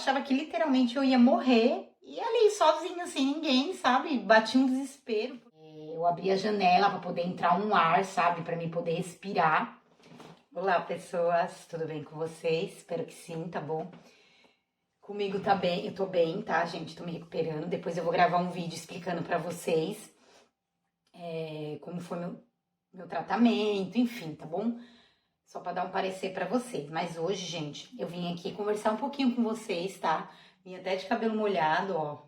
achava que literalmente eu ia morrer e ali sozinha, sem ninguém, sabe? Bati um desespero. Eu abri a janela para poder entrar um ar, sabe? Para mim poder respirar. Olá, pessoas, tudo bem com vocês? Espero que sim, tá bom? Comigo tá bem, eu tô bem, tá, gente? Tô me recuperando. Depois eu vou gravar um vídeo explicando pra vocês como foi meu tratamento, enfim, tá bom? Só pra dar um parecer pra vocês. Mas hoje, gente, eu vim aqui conversar um pouquinho com vocês, tá? Vim até de cabelo molhado, ó,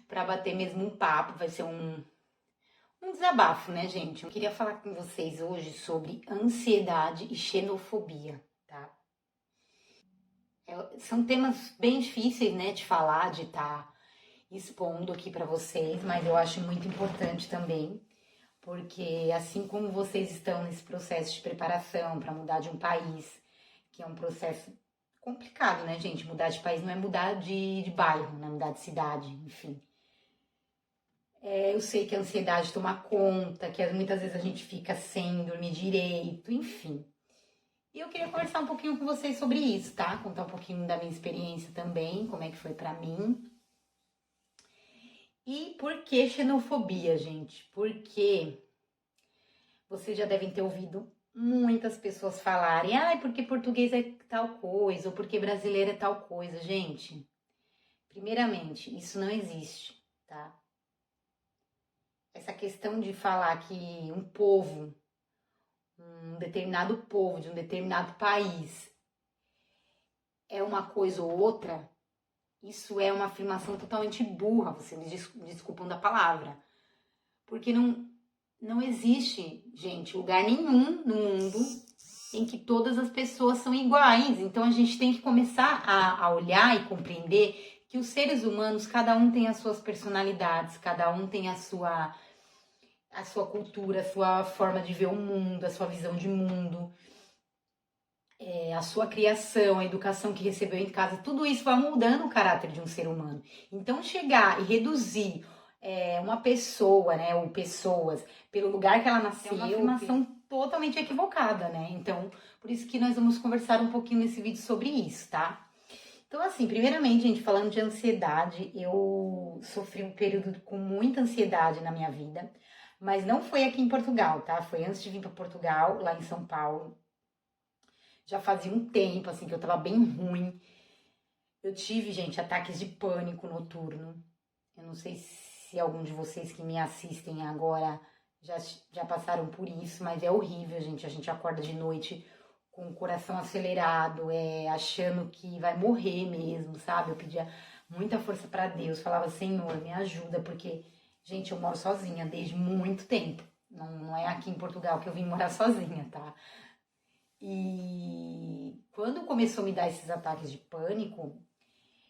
pra bater mesmo um papo. Vai ser um desabafo, né, gente? Eu queria falar com vocês hoje sobre ansiedade e xenofobia, tá? São temas bem difíceis, né, de falar, de estar expondo aqui para vocês, mas eu acho muito importante também, porque assim como vocês estão nesse processo de preparação para mudar de um país, que é um processo complicado, né, gente? Mudar de país não é mudar de bairro, não é mudar de cidade, enfim. Eu sei que a ansiedade toma conta, que muitas vezes a gente fica sem dormir direito, enfim. E eu queria conversar um pouquinho com vocês sobre isso, tá? Contar um pouquinho da minha experiência também, como é que foi pra mim. E por que xenofobia, gente? Porque vocês já devem ter ouvido muitas pessoas falarem, porque português é tal coisa, ou porque brasileiro é tal coisa. Gente, primeiramente, isso não existe, tá? Essa questão de falar que um povo, um determinado povo de um determinado país é uma coisa ou outra, isso é uma afirmação totalmente burra, vocês me desculpam da palavra. Porque não existe, gente, lugar nenhum no mundo em que todas as pessoas são iguais. Então a gente tem que começar a olhar e compreender que os seres humanos, cada um tem as suas personalidades, cada um tem a sua cultura, a sua forma de ver o mundo, a sua visão de mundo. A sua criação, a educação que recebeu em casa, tudo isso vai mudando o caráter de um ser humano. Então, chegar e reduzir uma pessoa, né, ou pessoas, pelo lugar que ela nasceu, é uma afirmação totalmente equivocada, né? Então, por isso que nós vamos conversar um pouquinho nesse vídeo sobre isso, tá? Então, assim, primeiramente, gente, falando de ansiedade, eu sofri um período com muita ansiedade na minha vida, mas não foi aqui em Portugal, tá? Foi antes de vir para Portugal, lá em São Paulo. Já fazia um tempo, assim, que eu tava bem ruim. Eu tive, gente, ataques de pânico noturno. Eu não sei se algum de vocês que me assistem agora já passaram por isso, mas é horrível, gente. A gente acorda de noite com o coração acelerado, achando que vai morrer mesmo, sabe? Eu pedia muita força para Deus, falava, Senhor, me ajuda, porque, gente, eu moro sozinha desde muito tempo. Não é aqui em Portugal que eu vim morar sozinha, tá? E quando começou a me dar esses ataques de pânico,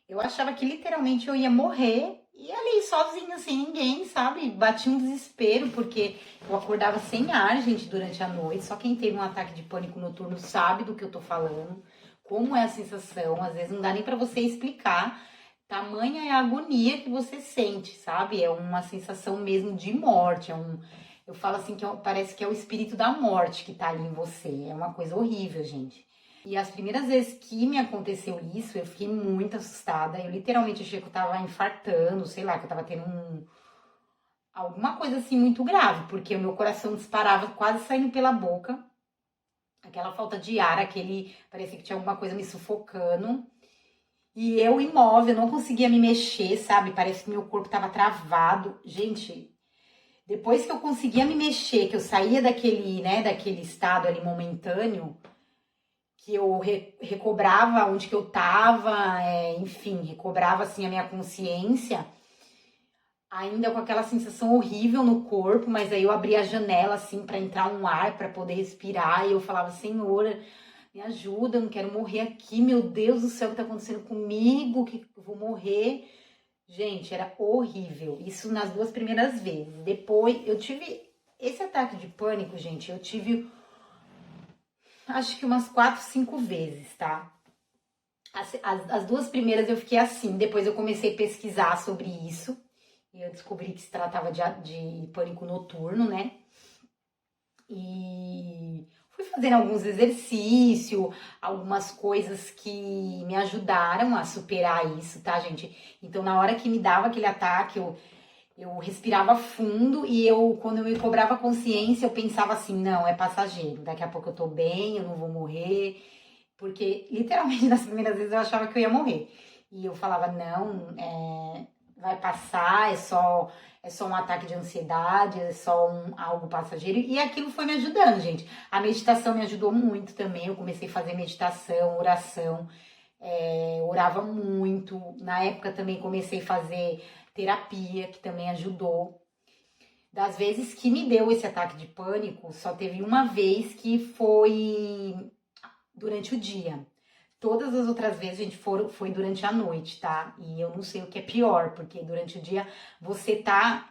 eu achava que literalmente eu ia morrer e ali sozinha, sem ninguém, sabe? Bati um desespero porque eu acordava sem ar, gente, durante a noite. Só quem teve um ataque de pânico noturno sabe do que eu tô falando, como é a sensação. Às vezes não dá nem pra você explicar. Tamanha é a agonia que você sente, sabe? É uma sensação mesmo de morte, eu falo assim que parece que é o espírito da morte que tá ali em você. É uma coisa horrível, gente. E as primeiras vezes que me aconteceu isso, eu fiquei muito assustada. Eu literalmente achei que eu tava infartando, sei lá, que eu tava tendo alguma coisa assim muito grave, porque o meu coração disparava quase saindo pela boca. Aquela falta de ar, parecia que tinha alguma coisa me sufocando. E eu imóvel, não conseguia me mexer, sabe? Parece que meu corpo tava travado. Gente, depois que eu conseguia me mexer, que eu saía daquele estado ali momentâneo, que eu recobrava onde que eu tava, enfim, recobrava assim a minha consciência, ainda com aquela sensação horrível no corpo, mas aí eu abria a janela assim para entrar um ar, para poder respirar, e eu falava, Senhor, me ajuda, eu não quero morrer aqui, meu Deus do céu, o que tá acontecendo comigo, que eu vou morrer. Gente, era horrível. Isso nas 2 primeiras vezes. Depois, eu tive esse ataque de pânico, gente. Eu tive, acho que umas 4, 5 vezes, tá? As 2 primeiras eu fiquei assim. Depois eu comecei a pesquisar sobre isso. E eu descobri que se tratava de pânico noturno, né? E fui fazendo alguns exercícios, algumas coisas que me ajudaram a superar isso, tá, gente? Então, na hora que me dava aquele ataque, eu respirava fundo e quando eu me cobrava consciência, eu pensava assim, não, é passageiro, daqui a pouco eu tô bem, eu não vou morrer, porque literalmente nas primeiras vezes eu achava que eu ia morrer. E eu falava, não, vai passar, é só um ataque de ansiedade, é só algo passageiro. E aquilo foi me ajudando, gente. A meditação me ajudou muito também. Eu comecei a fazer meditação, oração, orava muito. Na época também comecei a fazer terapia, que também ajudou. Das vezes que me deu esse ataque de pânico, só teve uma vez que foi durante o dia. Todas as outras vezes, gente, foi durante a noite, tá? E eu não sei o que é pior, porque durante o dia você tá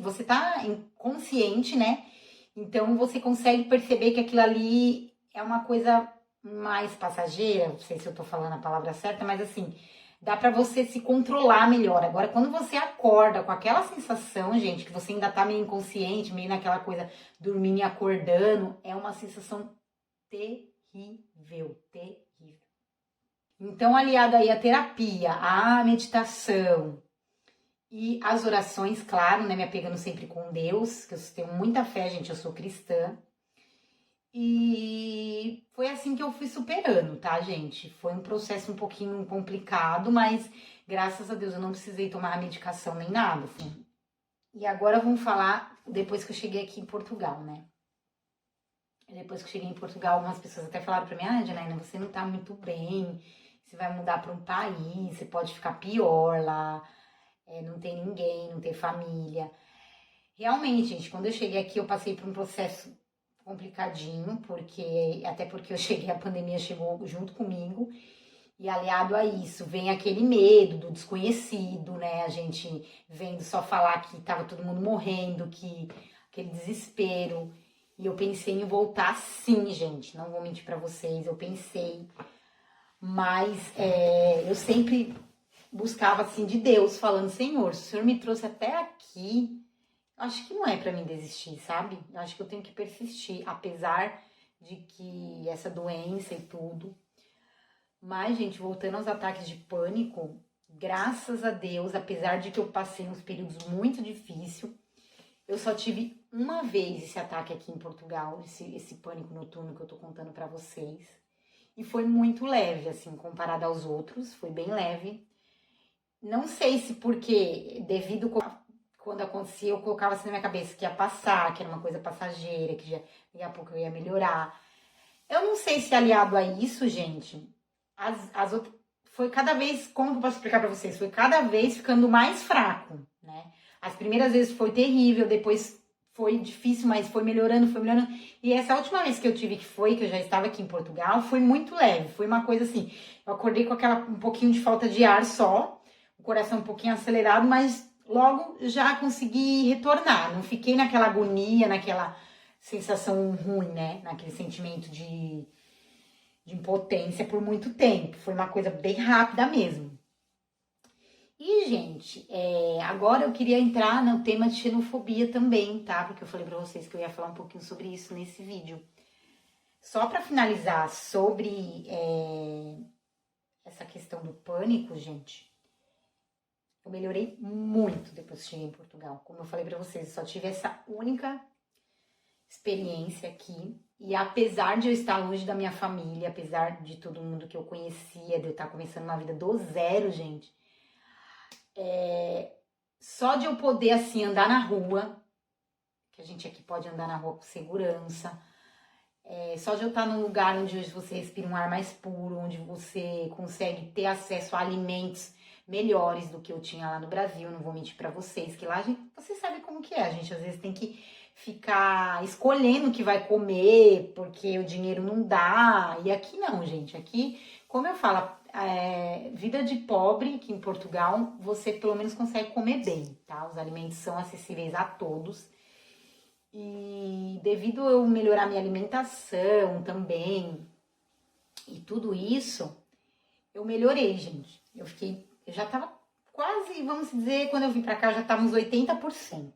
você tá inconsciente, né? Então você consegue perceber que aquilo ali é uma coisa mais passageira, não sei se eu tô falando a palavra certa, mas assim, dá pra você se controlar melhor. Agora, quando você acorda com aquela sensação, gente, que você ainda tá meio inconsciente, meio naquela coisa dormindo e acordando, é uma sensação terrível, terrível. Então, aliado aí à terapia, à meditação e às orações, claro, né, me apegando sempre com Deus, que eu tenho muita fé, gente, eu sou cristã. E foi assim que eu fui superando, tá, gente? Foi um processo um pouquinho complicado, mas graças a Deus eu não precisei tomar a medicação nem nada, assim. E agora vamos falar depois que eu cheguei aqui em Portugal, né? Depois que eu cheguei em Portugal, algumas pessoas até falaram pra mim, Janaína, você não tá muito bem, você vai mudar pra um país, você pode ficar pior lá, não tem ninguém, não tem família. Realmente, gente, quando eu cheguei aqui, eu passei por um processo complicadinho, até porque eu cheguei, a pandemia chegou junto comigo, e aliado a isso, vem aquele medo do desconhecido, né? A gente vendo só falar que tava todo mundo morrendo, que aquele desespero. E eu pensei em voltar sim, gente. Não vou mentir pra vocês, eu pensei. Mas eu sempre buscava assim de Deus, falando, Senhor, se o Senhor me trouxe até aqui, acho que não é pra mim desistir, sabe? Eu acho que eu tenho que persistir, apesar de que essa doença e tudo. Mas, gente, voltando aos ataques de pânico, graças a Deus, apesar de que eu passei uns períodos muito difíceis, eu só tive uma vez esse ataque aqui em Portugal, esse pânico noturno que eu tô contando pra vocês. E foi muito leve, assim, comparado aos outros, foi bem leve. Não sei se porque, quando acontecia, eu colocava assim na minha cabeça que ia passar, que era uma coisa passageira, que já, daqui a pouco eu ia melhorar. Eu não sei se aliado a isso, gente, as outras, foi cada vez, como que eu posso explicar pra vocês? Foi cada vez ficando mais fraco, né? As primeiras vezes foi terrível, depois foi difícil, mas foi melhorando, foi melhorando. E essa última vez que eu tive, que eu já estava aqui em Portugal, foi muito leve. Foi uma coisa assim, eu acordei com um pouquinho de falta de ar só, o coração um pouquinho acelerado, mas logo já consegui retornar. Não fiquei naquela agonia, naquela sensação ruim, né? Naquele sentimento de impotência por muito tempo. Foi uma coisa bem rápida mesmo. E, gente, agora eu queria entrar no tema de xenofobia também, tá? Porque eu falei pra vocês que eu ia falar um pouquinho sobre isso nesse vídeo. Só pra finalizar sobre essa questão do pânico, gente, eu melhorei muito depois que cheguei em Portugal. Como eu falei pra vocês, eu só tive essa única experiência aqui. E apesar de eu estar longe da minha família, apesar de todo mundo que eu conhecia, de eu estar começando uma vida do zero, gente, só de eu poder, assim, andar na rua, que a gente aqui pode andar na rua com segurança, só de eu estar num lugar onde hoje você respira um ar mais puro, onde você consegue ter acesso a alimentos melhores do que eu tinha lá no Brasil, não vou mentir pra vocês, que lá vocês sabem como que é, a gente às vezes tem que ficar escolhendo o que vai comer, porque o dinheiro não dá, e aqui não, gente, aqui, como eu falo, vida de pobre aqui em Portugal, você pelo menos consegue comer bem, tá? Os alimentos são acessíveis a todos. E devido a eu melhorar minha alimentação também e tudo isso, eu melhorei, gente. Eu já tava quase, vamos dizer, quando eu vim pra cá, já tava uns 80%.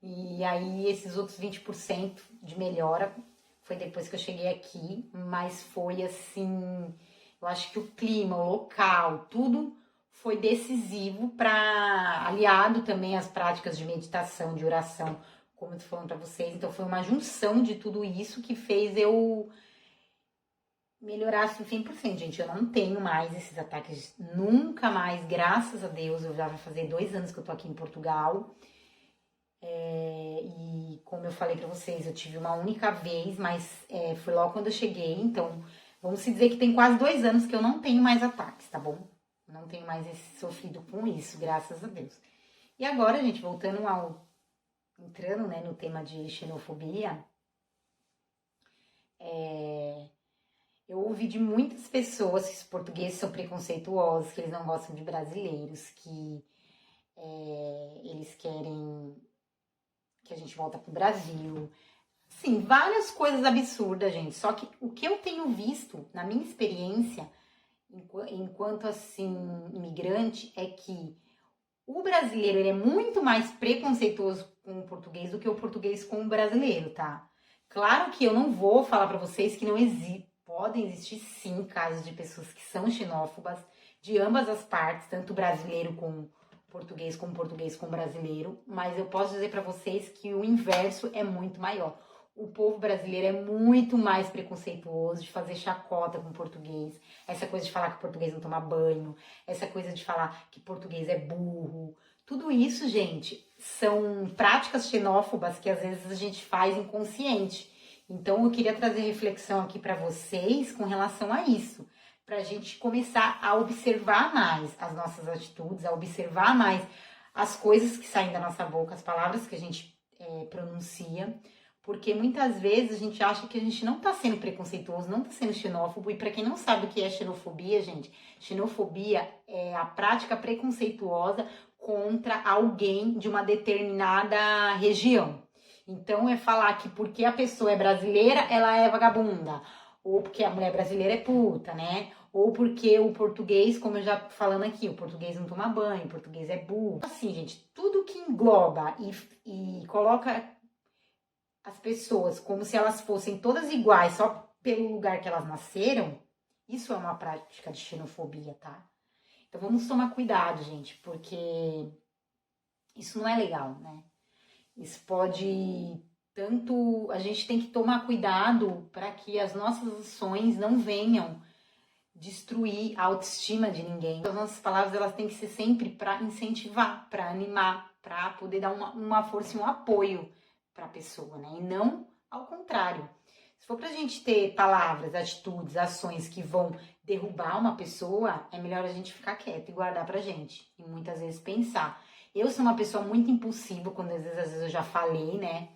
E aí esses outros 20% de melhora foi depois que eu cheguei aqui, mas foi assim, eu acho que o clima, o local, tudo foi decisivo para, aliado também às práticas de meditação, de oração, como eu tô falando para vocês. Então foi uma junção de tudo isso que fez eu melhorar assim 100%, gente. Eu não tenho mais esses ataques, nunca mais, graças a Deus. Eu já vai fazer 2 anos que eu tô aqui em Portugal. E como eu falei pra vocês, eu tive uma única vez, mas foi logo quando eu cheguei. Então, vamos se dizer que tem quase 2 anos que eu não tenho mais ataques, tá bom? Não tenho mais sofrido com isso, graças a Deus. E agora, gente, voltando entrando, né, no tema de xenofobia, eu ouvi de muitas pessoas que os portugueses são preconceituosos, que eles não gostam de brasileiros, que eles querem que a gente volta pro Brasil. Sim, várias coisas absurdas, gente. Só que o que eu tenho visto, na minha experiência, enquanto assim, imigrante, é que o brasileiro ele é muito mais preconceituoso com o português do que o português com o brasileiro, tá? Claro que eu não vou falar pra vocês que não podem existir sim casos de pessoas que são xenófobas de ambas as partes, tanto brasileiro com português com brasileiro, mas eu posso dizer pra vocês que o inverso é muito maior. O povo brasileiro é muito mais preconceituoso de fazer chacota com o português, essa coisa de falar que o português não toma banho, essa coisa de falar que português é burro. Tudo isso, gente, são práticas xenófobas que às vezes a gente faz inconsciente. Então eu queria trazer reflexão aqui para vocês com relação a isso, para a gente começar a observar mais as nossas atitudes, a observar mais as coisas que saem da nossa boca, as palavras que a gente pronuncia, porque muitas vezes a gente acha que a gente não tá sendo preconceituoso, não tá sendo xenófobo, e para quem não sabe o que é xenofobia, gente, xenofobia é a prática preconceituosa contra alguém de uma determinada região. Então é falar que porque a pessoa é brasileira, ela é vagabunda, ou porque a mulher brasileira é puta, né? Ou porque o português, como eu já falando aqui, o português não toma banho, o português é burro. Assim, gente, tudo que engloba e coloca as pessoas como se elas fossem todas iguais só pelo lugar que elas nasceram, isso é uma prática de xenofobia, tá? Então vamos tomar cuidado, gente, porque isso não é legal, né? Isso pode tanto, a gente tem que tomar cuidado para que as nossas ações não venham destruir a autoestima de ninguém. As nossas palavras elas têm que ser sempre para incentivar, para animar, para poder dar uma força e um apoio para a pessoa, né? E não ao contrário. Se for pra gente ter palavras, atitudes, ações que vão derrubar uma pessoa, é melhor a gente ficar quieto e guardar pra gente. E muitas vezes pensar. Eu sou uma pessoa muito impulsiva, quando às vezes eu já falei, né?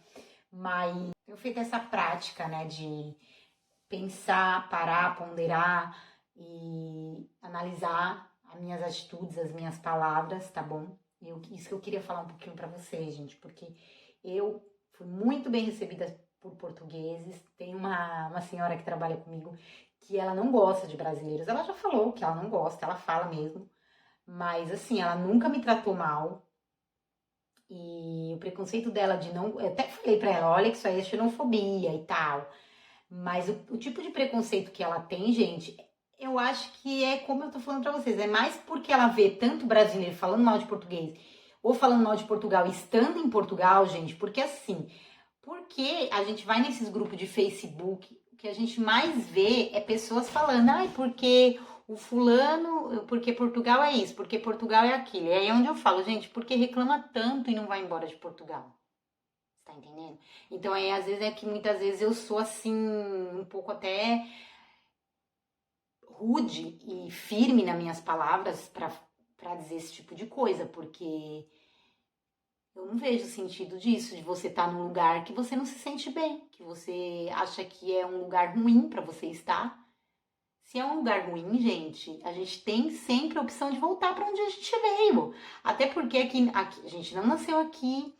Mas eu feito essa prática, né, de pensar, parar, ponderar e analisar as minhas atitudes, as minhas palavras, tá bom? Isso que eu queria falar um pouquinho pra vocês, gente, porque eu fui muito bem recebida por portugueses. Tem uma senhora que trabalha comigo que ela não gosta de brasileiros. Ela já falou que ela não gosta, ela fala mesmo. Mas assim, ela nunca me tratou mal. E o preconceito dela de não... Eu até falei pra ela, olha que isso aí é xenofobia e tal. Mas o tipo de preconceito que ela tem, gente, eu acho que é como eu tô falando pra vocês. É mais porque ela vê tanto brasileiro falando mal de português ou falando mal de Portugal, estando em Portugal, gente, porque assim, porque a gente vai nesses grupos de Facebook, o que a gente mais vê é pessoas falando, ai, porque o fulano, porque Portugal é isso, porque Portugal é aquilo. E aí é onde eu falo, gente, porque reclama tanto e não vai embora de Portugal. Tá entendendo? Então aí às vezes é que muitas vezes eu sou assim, um pouco até rude e firme nas minhas palavras pra dizer esse tipo de coisa, porque eu não vejo sentido disso, de você estar num lugar que você não se sente bem, que você acha que é um lugar ruim pra você estar. Se é um lugar ruim, gente, a gente tem sempre a opção de voltar pra onde a gente veio. Até porque aqui a gente não nasceu aqui.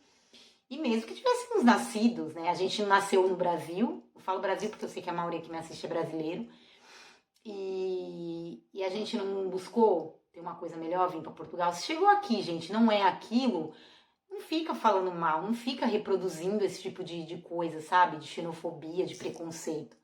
E mesmo que tivéssemos nascidos, né? A gente não nasceu no Brasil. Eu falo Brasil porque eu sei que a maioria que me assiste é brasileiro. E a gente não buscou ter uma coisa melhor, vir para Portugal. Se chegou aqui, gente, não é aquilo, não fica falando mal, não fica reproduzindo esse tipo de coisa, sabe? De xenofobia, de preconceito.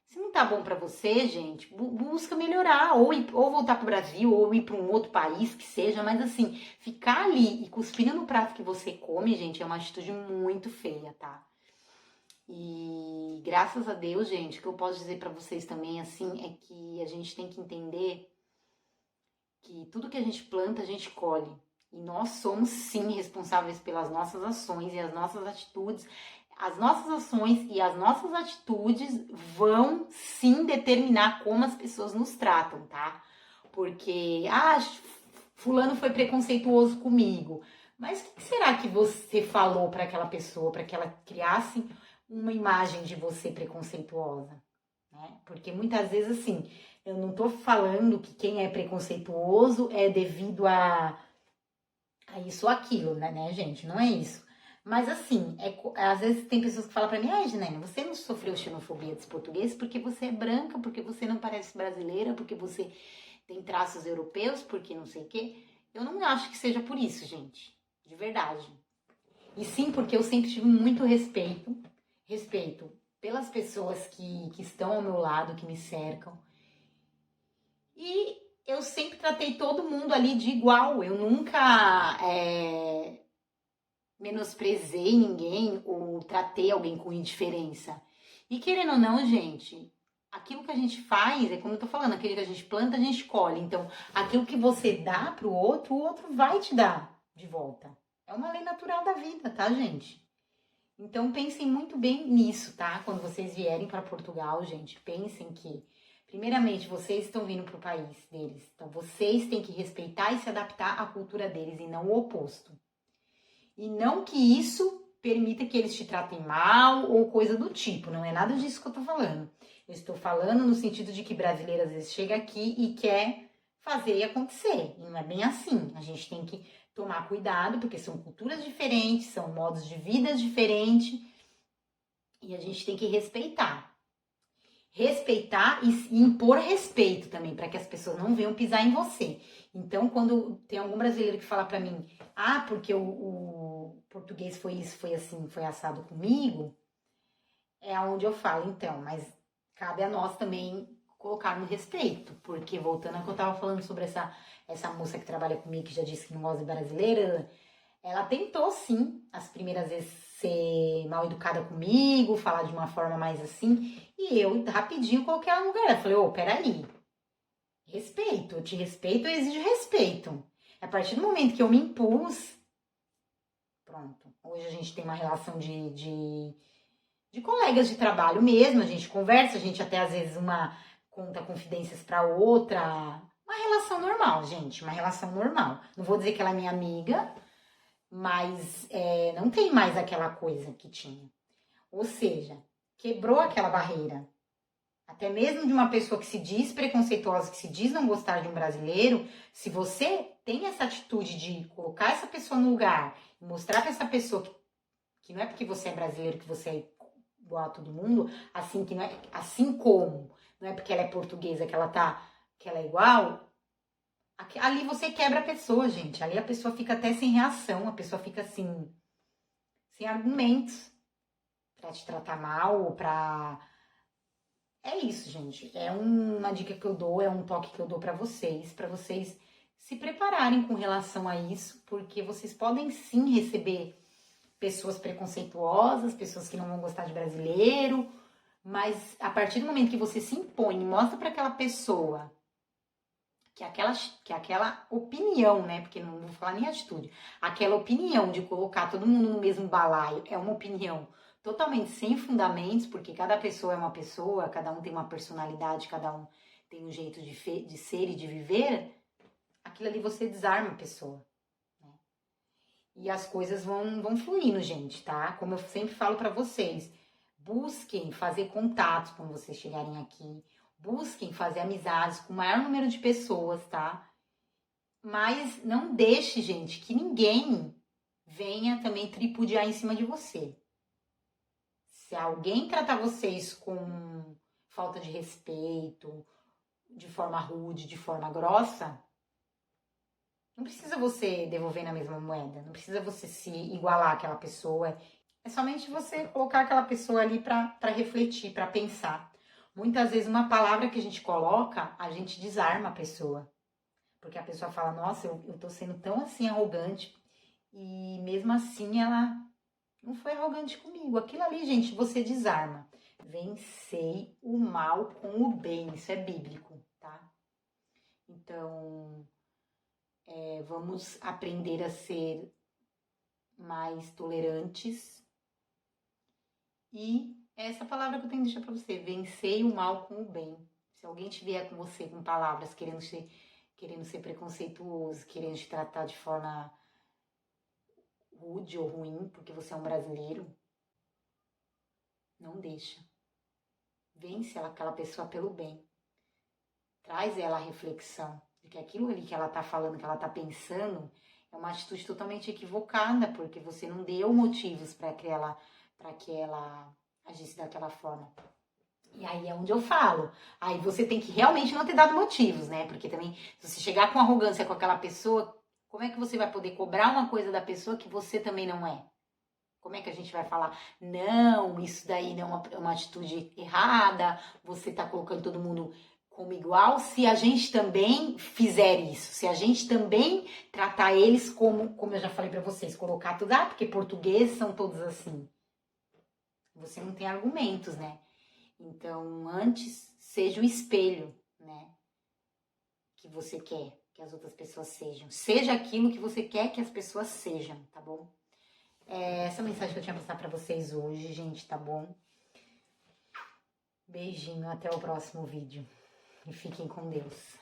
Se não tá bom pra você, gente, busca melhorar, ou voltar pro Brasil, ou ir pra um outro país que seja, mas assim, ficar ali e cuspindo no prato que você come, gente, é uma atitude muito feia, tá? E graças a Deus, gente, o que eu posso dizer pra vocês também, assim, é que a gente tem que entender que tudo que a gente planta, a gente colhe. E nós somos, sim, responsáveis pelas nossas ações e as nossas atitudes. As nossas ações e as nossas atitudes vão, sim, determinar como as pessoas nos tratam, tá? Porque, fulano foi preconceituoso comigo. Mas o que será que você falou para aquela pessoa, para que ela criasse uma imagem de você preconceituosa? Né? Porque muitas vezes, assim, eu não tô falando que quem é preconceituoso é devido a isso ou aquilo, né, gente? Não é isso. Mas assim, às vezes tem pessoas que falam pra mim, Janaína, você não sofreu xenofobia dos portugueses porque você é branca, porque você não parece brasileira, porque você tem traços europeus, porque não sei o quê. Eu não acho que seja por isso, gente. De verdade. E sim, porque eu sempre tive muito respeito pelas pessoas que estão ao meu lado, que me cercam. E eu sempre tratei todo mundo ali de igual. Eu nunca menosprezei ninguém ou tratei alguém com indiferença. E querendo ou não, gente, aquilo que a gente faz, é como eu tô falando, aquilo que a gente planta, a gente colhe. Então, aquilo que você dá pro outro, o outro vai te dar de volta. É uma lei natural da vida, tá, gente? Então, pensem muito bem nisso, tá? Quando vocês vierem para Portugal, gente, pensem que, primeiramente, vocês estão vindo pro país deles. Então, vocês têm que respeitar e se adaptar à cultura deles e não o oposto. E não que isso permita que eles te tratem mal ou coisa do tipo. Não é nada disso que eu tô falando. Eu estou falando no sentido de que brasileiro às vezes chega aqui e quer fazer e acontecer. E não é bem assim. A gente tem que tomar cuidado, porque são culturas diferentes, são modos de vida diferentes. E a gente tem que respeitar. Respeitar e impor respeito também, para que as pessoas não venham pisar em você. Então, quando tem algum brasileiro que fala para mim, porque o português foi isso, foi assim, foi assado comigo, é onde eu falo, então, mas cabe a nós também colocar no respeito, porque voltando ao que eu tava falando sobre essa moça que trabalha comigo, que já disse que não gosta de brasileira, ela tentou sim, as primeiras vezes, ser mal educada comigo, falar de uma forma mais assim, e eu rapidinho coloquei ela no lugar. Eu falei, peraí, respeito, eu te respeito, eu exijo respeito. A partir do momento que eu me impus, pronto. Hoje a gente tem uma relação de colegas de trabalho mesmo, a gente conversa, a gente até às vezes uma conta confidências pra outra. Uma relação normal, gente, uma relação normal. Não vou dizer que ela é minha amiga, mas não tem mais aquela coisa que tinha. Ou seja, quebrou aquela barreira. Até mesmo de uma pessoa que se diz preconceituosa, que se diz não gostar de um brasileiro, se você tem essa atitude de colocar essa pessoa no lugar e mostrar para essa pessoa que não é porque você é brasileiro que você é igual a todo mundo, assim que não é, assim como não é porque ela é portuguesa que ela é igual, ali você quebra a pessoa, gente. Ali a pessoa fica até sem reação, a pessoa fica assim, sem argumentos pra te tratar mal ou pra. É isso, gente. É uma dica que eu dou, é um toque que eu dou pra vocês se prepararem com relação a isso, porque vocês podem sim receber pessoas preconceituosas, pessoas que não vão gostar de brasileiro, mas a partir do momento que você se impõe e mostra pra aquela pessoa que aquela opinião, né? Porque não vou falar nem atitude, aquela opinião de colocar todo mundo no mesmo balaio é uma opinião totalmente sem fundamentos, porque cada pessoa é uma pessoa, cada um tem uma personalidade, cada um tem um jeito de ser e de viver, aquilo ali você desarma a pessoa. Né? E as coisas vão fluindo, gente, tá? Como eu sempre falo pra vocês, busquem fazer contatos quando vocês chegarem aqui, busquem fazer amizades com o maior número de pessoas, tá? Mas não deixe, gente, que ninguém venha também tripudiar em cima de você. Se alguém tratar vocês com falta de respeito, de forma rude, de forma grossa, Não precisa você devolver na mesma moeda, não precisa você se igualar àquela pessoa. É somente você colocar aquela pessoa ali para refletir, para pensar. Muitas vezes uma palavra que a gente coloca, a gente desarma a pessoa. Porque a pessoa fala, nossa, eu tô sendo tão assim arrogante. E mesmo assim ela não foi arrogante comigo. Aquilo ali, gente, você desarma. Vencei o mal com o bem. Isso é bíblico, tá? Então, vamos aprender a ser mais tolerantes. E essa palavra que eu tenho que deixar pra você. Vencei o mal com o bem. Se alguém te vier com você com palavras querendo ser preconceituoso, querendo te tratar de forma rude ou ruim, porque você é um brasileiro, não deixa. Vence aquela pessoa pelo bem. Traz ela a reflexão de que aquilo ali que ela tá falando, que ela tá pensando, é uma atitude totalmente equivocada, porque você não deu motivos para que ela agisse daquela forma. E aí é onde eu falo. Aí você tem que realmente não ter dado motivos, né? Porque também, se você chegar com arrogância com aquela pessoa, como é que você vai poder cobrar uma coisa da pessoa que você também não é? Como é que a gente vai falar, não, isso daí não é uma atitude errada, você tá colocando todo mundo como igual, se a gente também fizer isso, se a gente também tratar eles como eu já falei pra vocês, colocar tudo, porque portugueses são todos assim. Você não tem argumentos, né? Então, antes, seja o espelho, né? Que você quer que as outras pessoas sejam. Seja aquilo que você quer que as pessoas sejam, tá bom? Essa mensagem que eu tinha passado pra vocês hoje, gente, tá bom? Beijinho, até o próximo vídeo. E fiquem com Deus.